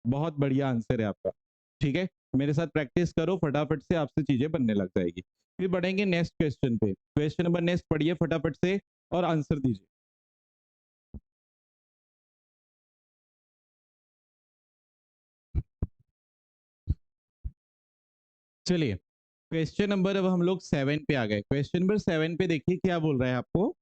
बहुत बढ़िया आंसर है आपका। ठीक है, मेरे साथ प्रैक्टिस करो, फटाफट से आपसे चीजें बनने लग जाएगी। फिर बढ़ेंगे नेक्स्ट क्वेश्चन पे। क्वेश्चन नंबर नेक्स्ट पढ़िए फटाफट से और आंसर दीजिए। चलिए क्वेश्चन नंबर, अब हम लोग 7 पे आ गए। क्वेश्चन नंबर 7 पे देखिए क्या बोल रहा है आपको,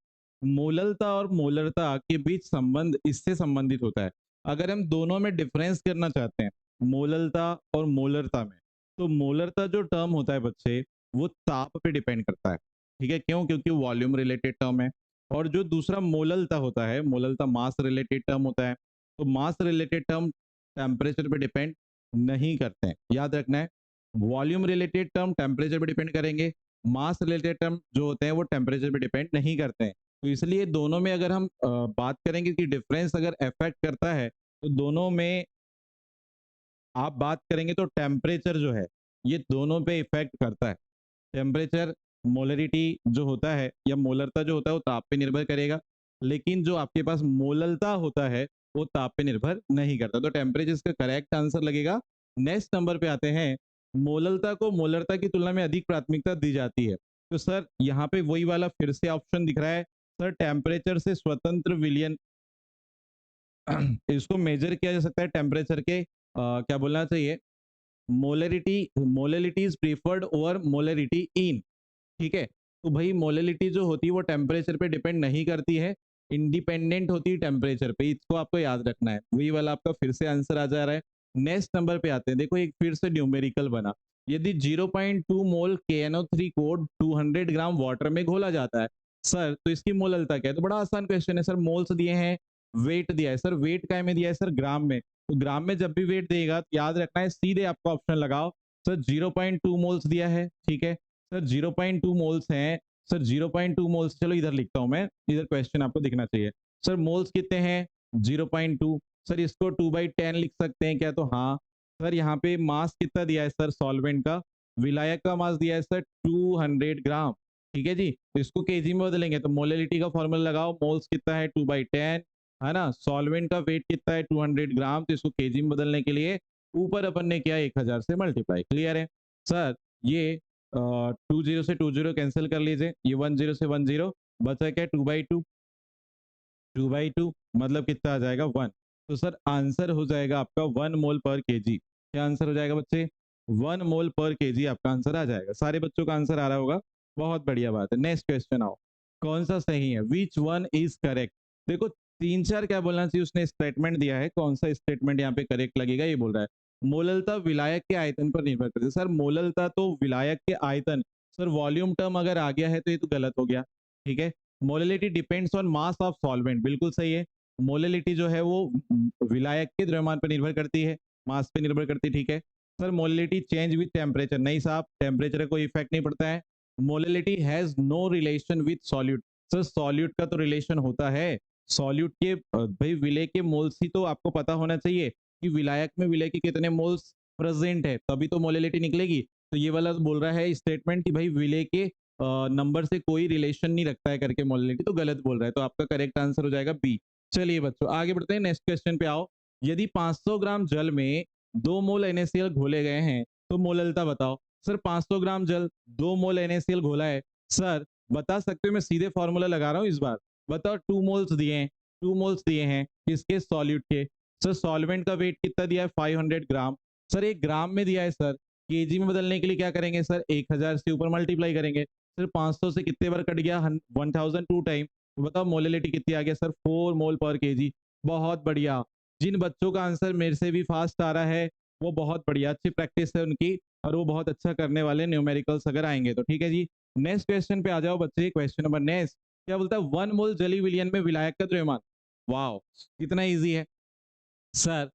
मोललता और मोलरता के बीच संबंध इससे संबंधित होता है। अगर हम दोनों में डिफरेंस करना चाहते हैं, मोललता और मोलरता में, तो मोलरता जो टर्म होता है बच्चे, वो ताप पे डिपेंड करता है। ठीक है, क्यों? क्योंकि वॉल्यूम रिलेटेड टर्म है। और जो दूसरा मोललता होता है, मोललता मास रिलेटेड टर्म होता है। तो मास रिलेटेड टर्म टेम्परेचर पे डिपेंड नहीं करते हैं, याद रखना है। वॉल्यूम रिलेटेड टर्म टेम्परेचर पे डिपेंड करेंगे, मास रिलेटेड टर्म जो होते हैं वो टेम्परेचर पे डिपेंड नहीं करते हैं। तो इसलिए दोनों में अगर हम बात करेंगे कि डिफरेंस अगर अफेक्ट करता है, तो दोनों में आप बात करेंगे तो टेम्परेचर जो है ये दोनों पे इफेक्ट करता है। टेम्परेचर, मोलरिटी जो होता है या मोलरता जो होता है वो ताप पे निर्भर करेगा, लेकिन जो आपके पास मोललता होता है वो ताप पे निर्भर नहीं करता। तो टेम्परेचर इसका करेक्ट आंसर लगेगा। नेक्स्ट नंबर पे आते हैं, मोललता को मोलरता की तुलना में अधिक प्राथमिकता दी जाती है। तो सर यहाँ पे वही वाला फिर से ऑप्शन दिख रहा है, सर टेम्परेचर से स्वतंत्र विलयन इसको मेजर किया जा सकता है टेम्परेचर के क्या बोलना चाहिए, molarity is preferred over molarity in, ठीक है। तो भाई मोलरिटी जो होती है वो टेम्परेचर पे डिपेंड नहीं करती है, इंडिपेंडेंट होती है टेम्परेचर पे, इसको आपको याद रखना है। वही वाला आपका फिर से आंसर आ जा रहा है। नेक्स्ट नंबर पे आते हैं, देखो एक फिर से न्यूमेरिकल बना। यदि 0.2 मोल KNO3 को 200 ग्राम वाटर में घोला जाता है सर, तो इसकी मोललता क्या है? तो बड़ा आसान क्वेश्चन है सर, मोल्स दिए हैं, वेट दिया है सर, वेट काय में दिया है सर? ग्राम में। तो ग्राम में जब भी वेट देगा तो याद रखना है, सीधे आपको ऑप्शन लगाओ सर, 0.2 मोल्स दिया है, ठीक है सर, 0.2 मोल्स हैं सर, 0.2 मोल्स, चलो इधर लिखता हूं मैं, इधर क्वेश्चन आपको दिखना चाहिए। सर मोल्स कितने हैं? 0.2। सर इसको 2/10 लिख सकते हैं क्या? तो हाँ। सर यहाँ पे मास कितना दिया है सर सॉल्वेंट का? विलायक का मास दिया है सर 200 ग्राम, ठीक है जी। तो इसको केजी में बदलेंगे तो मोलरिटी का फॉर्मूला लगाओ, मोल्स कितना है 2/10, है ना। सॉल्वेंट का वेट कितना है 200 ग्राम, तो इसको केजी में बदलने के लिए ऊपर अपन ने किया 1000 से मल्टीप्लाई। क्लियर है सर? ये 20 से 20 कैंसिल कर लीजिए, ये 10 से 10 बचा क्या? 2/2, 2/2 मतलब कितना आ जाएगा? 1। तो सर आंसर हो जाएगा आपका 1 मोल पर केजी। क्या आंसर हो जाएगा बच्चे? 1 मोल पर केजी आपका आंसर आ जाएगा। सारे बच्चों का आंसर आ रहा होगा, बहुत बढ़िया बात है। नेक्स्ट क्वेश्चन आओ, कौन सा सही है? Which one is correct? देखो 3-4 क्या बोलना चाहिए, उसने स्टेटमेंट दिया है, कौन सा स्टेटमेंट यहाँ पे करेक्ट लगेगा ये बोल रहा है। मोललता विलायक के आयतन पर निर्भर करती है। सर मोललता तो विलायक के आयतन, सर वॉल्यूम टर्म अगर आ गया है तो ये तो गलत हो गया, ठीक है। Molality depends on mass of solvent, बिल्कुल सही है। मोललिटी जो है वो विलायक के द्रव्यमान पर निर्भर करती है, मास पे निर्भर करती है, ठीक है। Sir molality change with temperature, नहीं साहब, टेम्परेचर का कोई इफेक्ट नहीं पड़ता है। Molality has no relation with solute, sir solute का तो रिलेशन होता है। सॉल्यूट के भाई विलय के मोल्स ही तो आपको पता होना चाहिए कि विलायक में विलय के कितने मोल्स प्रेजेंट है, तभी तो मोललिटी निकलेगी। तो ये वाला बोल रहा है स्टेटमेंट कि भाई विलय के नंबर से कोई रिलेशन नहीं रखता है करके मोललिटी, तो गलत बोल रहा है। तो आपका करेक्ट आंसर हो जाएगा बी। चलिए बच्चों आगे बढ़ते हैं, नेक्स्ट क्वेश्चन पे आओ। यदि 500 ग्राम जल में 2 मोल NaCl घोले गए हैं तो मोललता बताओ। सर 500 ग्राम जल 2 मोल NaCl घोला है सर, बता सकते हो, मैं सीधे फॉर्मूला लगा रहा हूँ इस बार। बताओ 2 मोल्स दिए हैं, 2 मोल्स दिए हैं किसके? सॉल्यूट के। सर सॉल्वेंट का वेट कितना दिया है? 500 ग्राम। सर एक ग्राम में दिया है सर, केजी में बदलने के लिए क्या करेंगे सर? 1000 से ऊपर मल्टीप्लाई करेंगे। सर 500 से कितने बार कट गया? 1000 2 टाइम। तो बताओ मोलिलिटी कितनी आ गया सर? 4 मोल पर केजी। बहुत बढ़िया। जिन बच्चों का आंसर मेरे से भी फास्ट आ रहा है वो बहुत बढ़िया, अच्छी प्रैक्टिस है उनकी और वो बहुत अच्छा करने वाले न्यूमेरिकल्स अगर आएंगे तो, ठीक है जी। नेक्स्ट क्वेश्चन पे आ जाओ बच्चे, क्वेश्चन नंबर नेक्स्ट क्या बोलता है? 1 मोल जली विलयन में विलायक का द्रव्यमान। वाओ, कितना इजी है सर।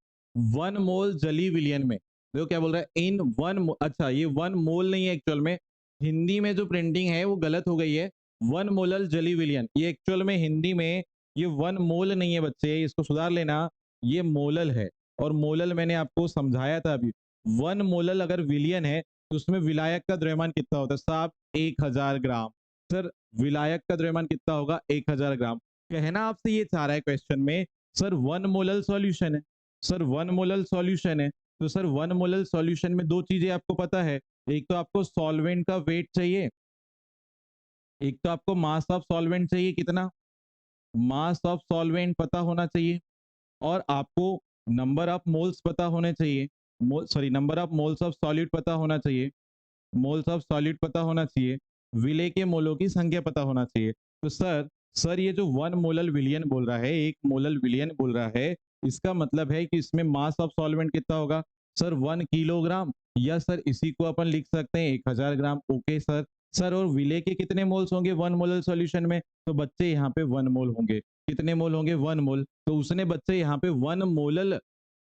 1 मोल जली विलियन में, देखो क्या बोल रहा है, इन 1, अच्छा ये 1 मोल नहीं है एक्चुअल में, हिंदी में जो प्रिंटिंग है वो गलत हो गई है। 1 मोलल जली विलियन, ये एक्चुअल में हिंदी में ये 1 मोल नहीं है बच्चे, इसको सुधार लेना, ये मोलल है। और मोलल मैंने आपको समझाया था अभी। 1 मोलल अगर विलियन है तो उसमें विलायक का द्रव्यमान कितना होता है साहब? 1000 ग्राम। सर विलायक का द्रव्यमान कितना होगा? 1000 ग्राम। कहना आपसे ये चाह रहा है क्वेश्चन में सर 1 मोलल सॉल्यूशन है, सर 1 मोलल सॉल्यूशन है, तो सर 1 मोलल सॉल्यूशन में दो चीजें आपको पता है, एक तो आपको सॉल्वेंट का वेट चाहिए, एक तो आपको मास ऑफ सॉल्वेंट चाहिए, कितना? मास ऑफ सॉल्वेंट पता होना चाहिए, और आपको नंबर ऑफ मोल्स पता होने चाहिए, sorry number of moles of solute पता होना चाहिए, मोल्स ऑफ सॉल्यूट पता होना चाहिए, विलेय के मोलों की संख्या पता होना चाहिए। तो सर ये जो 1 मोलल विलियन बोल रहा है, 1 मोलल विलियन बोल रहा है, इसका मतलब है कि इसमें मास ऑफ सॉल्वेंट कितना होगा सर? 1 किलोग्राम, या सर इसी को अपन लिख सकते हैं 1000 ग्राम। Okay sir. सर और विलेय के कितने मोल्स होंगे 1 मोलल सॉल्यूशन में? तो बच्चे यहाँ पे 1 मोल होंगे। कितने मोल होंगे? 1 मोल। तो उसने बच्चे यहाँ पे 1 मोलल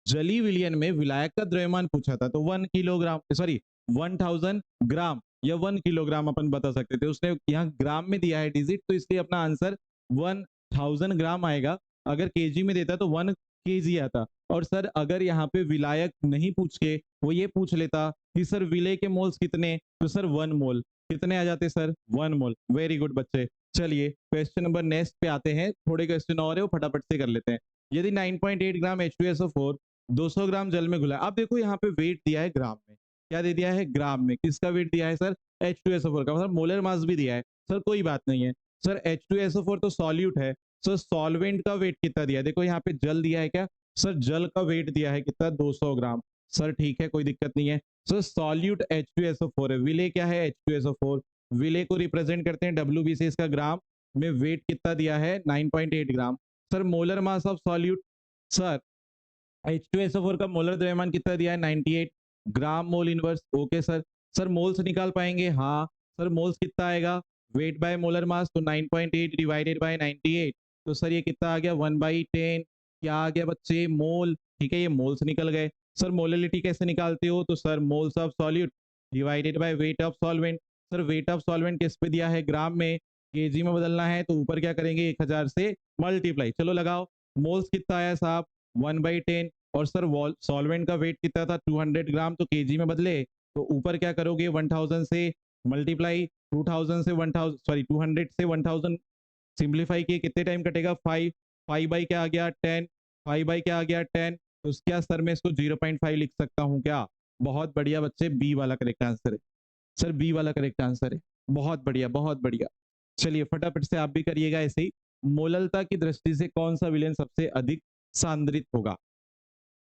जली विलियन में विलायक का द्रव्यमान पूछा था, तो 1 किलोग्राम, सॉरी 1000 ग्राम या 1 किलोग्राम अपन बता सकते थे, उसने यहाँ ग्राम में दिया है डिजिट, तो इसलिए अपना आंसर 1000 ग्राम आएगा। अगर केजी में देता तो 1 केजी आता। और सर अगर यहाँ पे विलायक नहीं पूछ के वो ये पूछ लेता कि सर विलय के मोल्स कितने, तो सर 1 मोल, कितने आ जाते सर? 1 मोल। वेरी गुड बच्चे। चलिए क्वेश्चन नंबर नेक्स्ट पे आते हैं, थोड़े क्वेश्चन और है वो फटाफट से कर लेते हैं। यदि 9.8 ग्राम H2SO4 200 ग्राम जल में घुला, अब देखो यहाँ पे वेट दिया है ग्राम में, क्या दे दिया है? ग्राम में। किसका वेट दिया है सर? H2SO4 का, मतलब मोलर मास भी दिया है सर, कोई बात नहीं है सर। H2SO4 तो सॉल्यूट है सर, सॉल्वेंट का वेट कितना दिया है? देखो यहाँ पे जल दिया है क्या सर? जल का वेट दिया है कितना? 200 ग्राम। सर ठीक है, कोई दिक्कत नहीं है। सर सॉल्यूट H2SO4 है, विले क्या है H2SO4, विले को रिप्रेजेंट करते हैं WBC, इसका ग्राम में वेट कितना दिया है 9.8 gram. Sir molar mass of solute, sir H2SO4 का मोलर द्रव्यमान कितना दिया है 98 gram mole inverse. Okay sir, sir moles निकाल पाएंगे, हाँ सर मोल्स कितना आएगा, वेट बाय मोलर मास, तो 9.8 डिवाइडेड बाय 98, तो सर ये कितना आ गया 1/10, क्या आ गया बच्चे मोल। ठीक है, ये मोल्स निकल गए। सर मोलरिटी कैसे निकालते हो, तो sir moles of solute divided by weight of solvent. Sir weight of solvent किस पे दिया है, ग्राम में, केजी में बदलना है तो ऊपर क्या करेंगे 1000 से मल्टीप्लाई, चलो लगाओ। मोल्स कितना आया साहब 1/10, और सर सॉल्वेंट का वेट कितना था 200 ग्राम, तो केजी में बदले तो ऊपर क्या करोगे 1000 से मल्टीप्लाई, 2000 से 1000 सॉरी 200 से 1000 सिंप्लीफाई किए, कितने टाइम कटेगा 5, 5 बाई क्या आ गया 10, 5 बाई क्या आ गया 10, तो क्या सर मैं इसको 0.5 लिख सकता हूँ क्या। बहुत बढ़िया बच्चे, बी वाला करेक्ट आंसर है। सर बी वाला करेक्ट आंसर है, बहुत बढ़िया बहुत बढ़िया। चलिए फटाफट से आप भी करिएगा ऐसे ही। मोललता की दृष्टि से कौन सा विलयन सबसे अधिक सांद्रित होगा,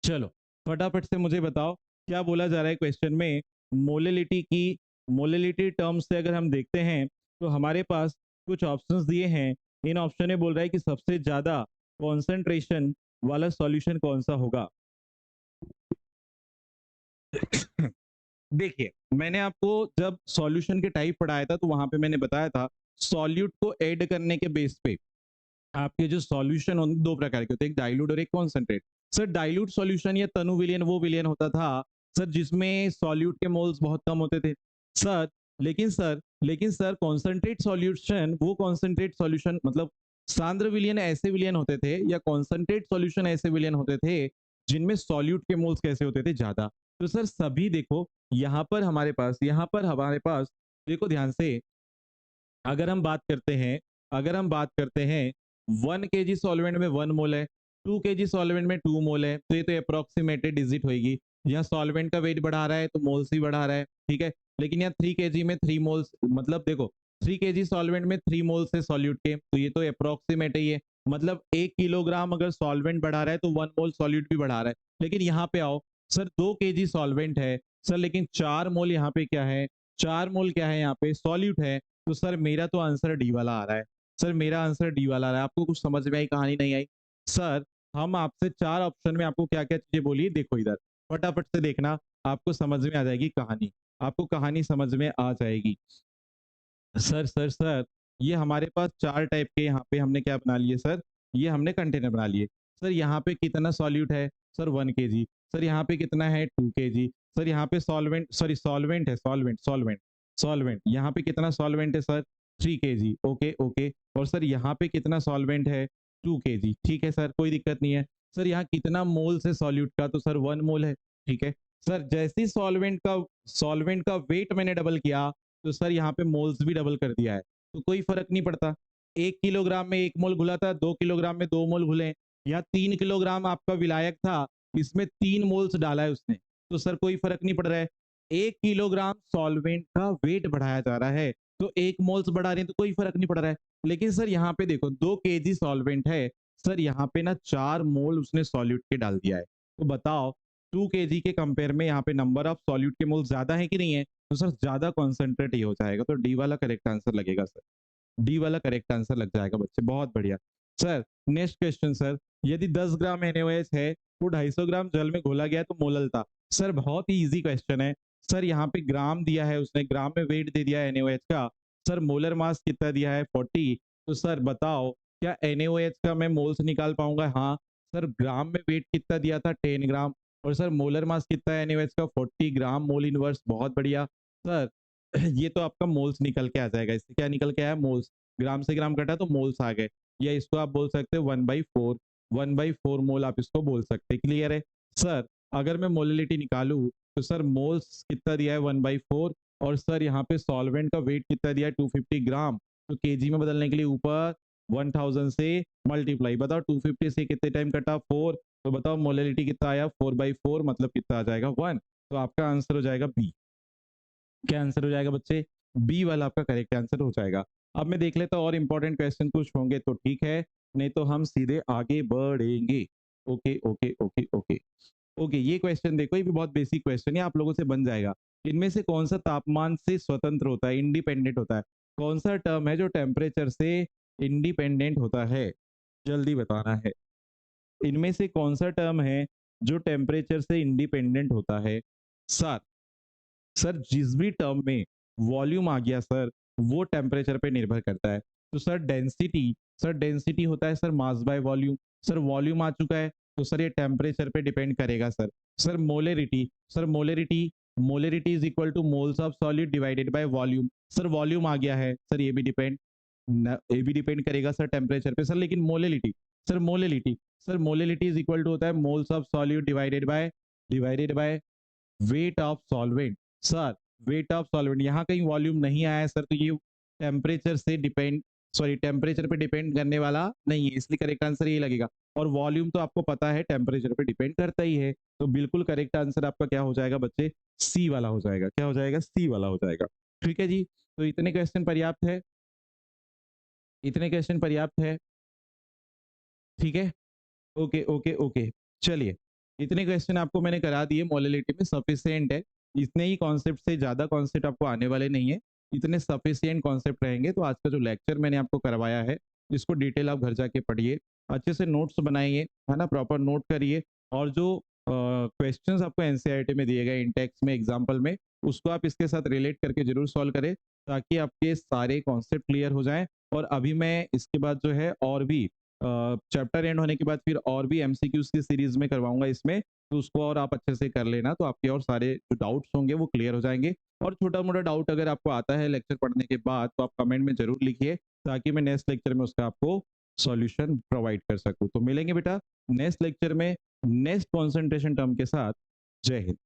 चलो फटाफट से मुझे बताओ क्या बोला जा रहा है क्वेश्चन में। मोलिलिटी की, मोलिलिटी टर्म्स से अगर हम देखते हैं तो हमारे पास कुछ ऑप्शंस दिए हैं। इन ऑप्शन में बोल रहा है कि सबसे ज्यादा कॉन्सेंट्रेशन वाला सॉल्यूशन कौन सा होगा। देखिए मैंने आपको जब सॉल्यूशन के टाइप पढ़ाया था तो वहां पे मैंने बताया था सॉल्यूट को ऐड करने के बेस पे आपके जो सॉल्यूशन होंगे दो प्रकार के होते हैं, एक डाइल्यूट और एक कॉन्सेंट्रेट। सर डाइल्यूट सॉल्यूशन या तनु विलयन वो विलयन होता था सर जिसमें सॉल्यूट के मोल्स बहुत कम होते थे सर। लेकिन सर कॉन्सेंट्रेट सॉल्यूशन, वो कॉन्सेंट्रेट सॉल्यूशन मतलब सांद्र विलयन ऐसे विलयन होते थे या कॉन्सेंट्रेट सॉल्यूशन ऐसे विलयन होते थे जिनमें सॉल्यूट के मोल्स कैसे होते थे ज्यादा। तो सर सभी देखो यहाँ पर हमारे पास देखो ध्यान से, अगर हम बात करते हैं, अगर हम बात करते हैं 1 kg सॉल्वेंट में 1 मोल है, 2 kg सॉल्वेंट में 2 मोल है, तो ये तो अप्रोक्सीमेटेड डिजिट होगी। यहाँ सॉल्वेंट का वेट बढ़ा रहा है तो मोल्स भी बढ़ा रहा है, ठीक है। लेकिन यहाँ 3 kg में 3 मोल्स, मतलब देखो 3 kg सॉल्वेंट में 3 मोल्स है सॉल्यूट के, तो ये तो अप्रोक्सीमेट ही है। मतलब 1 किलोग्राम अगर सॉल्वेंट बढ़ा रहा है तो 1 मोल सॉल्यूट भी बढ़ा रहा है। लेकिन यहाँ पे आओ सर 2 kg सॉल्वेंट है सर, लेकिन 4 मोल यहाँ पे क्या है, 4 मोल क्या है यहाँ पे सॉल्यूट है। तो सर मेरा तो आंसर डी वाला आ रहा है। सर मेरा आंसर डी वाला आ रहा है। आपको कुछ समझ में आई, कहानी नहीं आई। सर हम आपसे 4 ऑप्शन में आपको क्या क्या चीजें बोली देखो इधर, फटाफट से देखना, आपको समझ में आ जाएगी कहानी, आपको कहानी समझ में आ जाएगी। सर ये हमारे पास 4 टाइप के यहाँ पे हमने क्या बना लिए सर, ये हमने कंटेनर बना लिए। सर यहाँ पे कितना सॉल्यूट है सर 1 kg, सर यहाँ पे कितना है 2 kg, सर यहाँ पे सॉल्वेंट सॉरी सॉल्वेंट है, सॉल्वेंट यहाँ पे कितना सॉल्वेंट है सर 3 kg, ओके ओके। और सर यहाँ पे कितना सॉल्वेंट है 2 kg, ठीक है सर कोई दिक्कत नहीं है। सर यहाँ कितना मोल है सॉल्यूट का, तो सर 1 मोल है, ठीक है। सर जैसे ही सॉल्वेंट का वेट मैंने डबल किया तो सर यहाँ पे मोल्स भी डबल कर दिया है, तो कोई फर्क नहीं पड़ता। 1 किलोग्राम में 1 मोल घुला था, 2 किलोग्राम में 2 मोल घुले, या 3 किलोग्राम आपका विलायक था, इसमें 3 मोल्स डाला है उसने, तो सर कोई फर्क नहीं पड़ रहा है। 1 किलोग्राम सॉल्वेंट का वेट बढ़ाया जा रहा है तो 1 मोल्स बढ़ा रहे हैं तो कोई फर्क नहीं पड़ रहा है। लेकिन सर यहाँ पे देखो 2 kg सॉल्वेंट है सर, यहाँ पे ना 4 मोल उसने सॉल्यूट के डाल दिया है, तो बताओ 2 kg के कंपेयर में यहाँ पे नंबर ऑफ सॉल्यूट के मोल ज्यादा है कि नहीं है, तो सर ज्यादा कॉन्सेंट्रेट ही हो जाएगा, तो डी वाला करेक्ट आंसर लगेगा सर, डी वाला करेक्ट आंसर लग जाएगा बच्चे, बहुत बढ़िया। सर नेक्स्ट क्वेश्चन सर, यदि 10 ग्राम NaOH है तो 250 ग्राम जल में घोला गया तो मोललता। सर बहुत ही इजी क्वेश्चन है सर, यहाँ पे ग्राम दिया है उसने, ग्राम में वेट दे दिया है NaOH का। सर मोलर मास कितना दिया है 40, तो सर बताओ क्या NaOH का मैं मोल्स निकाल पाऊंगा, हाँ। सर ग्राम में वेट कितना दिया था 10 ग्राम, और सर मोलर मास कितना है NaOH का 40 ग्राम मोल इनवर्स, बहुत बढ़िया। सर ये तो आपका मोल्स निकल के आ जाएगा, इससे क्या निकल के आया मोल्स, ग्राम से ग्राम कटा तो मोल्स आ गए, या इसको आप बोल सकते हैं 1/4, 1/4 मोल आप इसको बोल सकते हैं, क्लियर है। सर अगर मैं मोलिलिटी निकालू तो सर मोल्स कितना दिया है 1/4, और सर यहाँ पे सॉल्वेंट का वेट कितना दिया है 250 ग्राम, तो केजी में बदलने के लिए ऊपर 1000 से मल्टीप्लाई, बताओ 250 से कितने टाइम कटा 4, तो बताओ मोलिलिटी कितना आया 4/4, मतलब कितना आ जाएगा 1, तो आपका आंसर हो जाएगा बी। क्या आंसर हो जाएगा बच्चे, बी वाला आपका करेक्ट आंसर हो जाएगा। अब मैं देख लेता हूँ और इंपॉर्टेंट क्वेश्चन कुछ होंगे तो ठीक है, नहीं तो हम सीधे आगे बढ़ेंगे। Okay okay okay okay. Okay, ये क्वेश्चन देखो, ये भी बहुत बेसिक क्वेश्चन है, आप लोगों से बन जाएगा। इनमें से कौन सा तापमान से स्वतंत्र होता है, इंडिपेंडेंट होता है? कौन सा टर्म है जो टेम्परेचर से इंडिपेंडेंट होता है? जल्दी बताना है। इनमें से कौन सा टर्म है जो टेम्परेचर से इंडिपेंडेंट होता है? सर, सर जिस भी टर्म में वॉल्यूम आ गया सर, वो टेम्परेचर पे निर्भर करता है। तो सर डेंसिटी, सर डेंसिटी होता है sir mass by volume. Sir volume आ चुका है, तो सर ये टेम्परेचर पे डिपेंड करेगा sir. Sir molarity, sir molarity, molarity is equal to moles of solid divided by volume. Sir volume आ गया है, सर ये भी डिपेंड करेगा सर टेम्परेचर पे। सर लेकिन molality, sir molality, sir molality is equal to होता है moles of solute divided by weight of solvent. Sir weight of solvent, यहाँ कहीं वॉल्यूम नहीं आया है सर, तो ये टेम्परेचर से डिपेंड, सॉरी टेम्परेचर पे डिपेंड करने वाला नहीं है, इसलिए करेक्ट आंसर ये लगेगा। और वॉल्यूम तो आपको पता है टेम्परेचर पे डिपेंड करता ही है, तो बिल्कुल करेक्ट आंसर आपका क्या हो जाएगा बच्चे? सी वाला हो जाएगा। क्या हो जाएगा? सी वाला हो जाएगा। ठीक है जी, तो इतने क्वेश्चन पर्याप्त है, इतने क्वेश्चन पर्याप्त है। ठीक है, ओके ओके ओके, चलिए, इतने क्वेश्चन आपको मैंने करा दिए, मोललिटी में सफिशिएंट है। इतने ही कॉन्सेप्ट से ज्यादा कॉन्सेप्ट आपको आने वाले नहीं है, इतने सफिशिएंट कॉन्सेप्ट रहेंगे। तो आज का जो लेक्चर मैंने आपको करवाया है, इसको डिटेल आप घर जाके पढ़िए, अच्छे से नोट्स बनाइए, है ना, प्रॉपर नोट करिए। और जो क्वेश्चंस आपको एनसीईआरटी में दिए गए इंटेक्स में, एग्जाम्पल में, उसको आप इसके साथ रिलेट करके जरूर सॉल्व करें, ताकि आपके सारे कॉन्सेप्ट क्लियर हो जाएं। और अभी मैं इसके बाद जो है और भी चैप्टर एंड होने के बाद फिर और भी एमसीक्यूज की सीरीज में करवाऊंगा इसमें, तो उसको और आप अच्छे से कर लेना, तो आपके और सारे जो डाउट्स होंगे वो क्लियर हो जाएंगे। और छोटा मोटा डाउट अगर आपको आता है लेक्चर पढ़ने के बाद, तो आप कमेंट में जरूर लिखिए, ताकि मैं नेक्स्ट लेक्चर में उसका आपको सॉल्यूशन प्रोवाइड कर सकूं। तो मिलेंगे बेटा नेक्स्ट लेक्चर में नेक्स्ट कॉन्सेंट्रेशन टर्म के साथ। जय हिंद।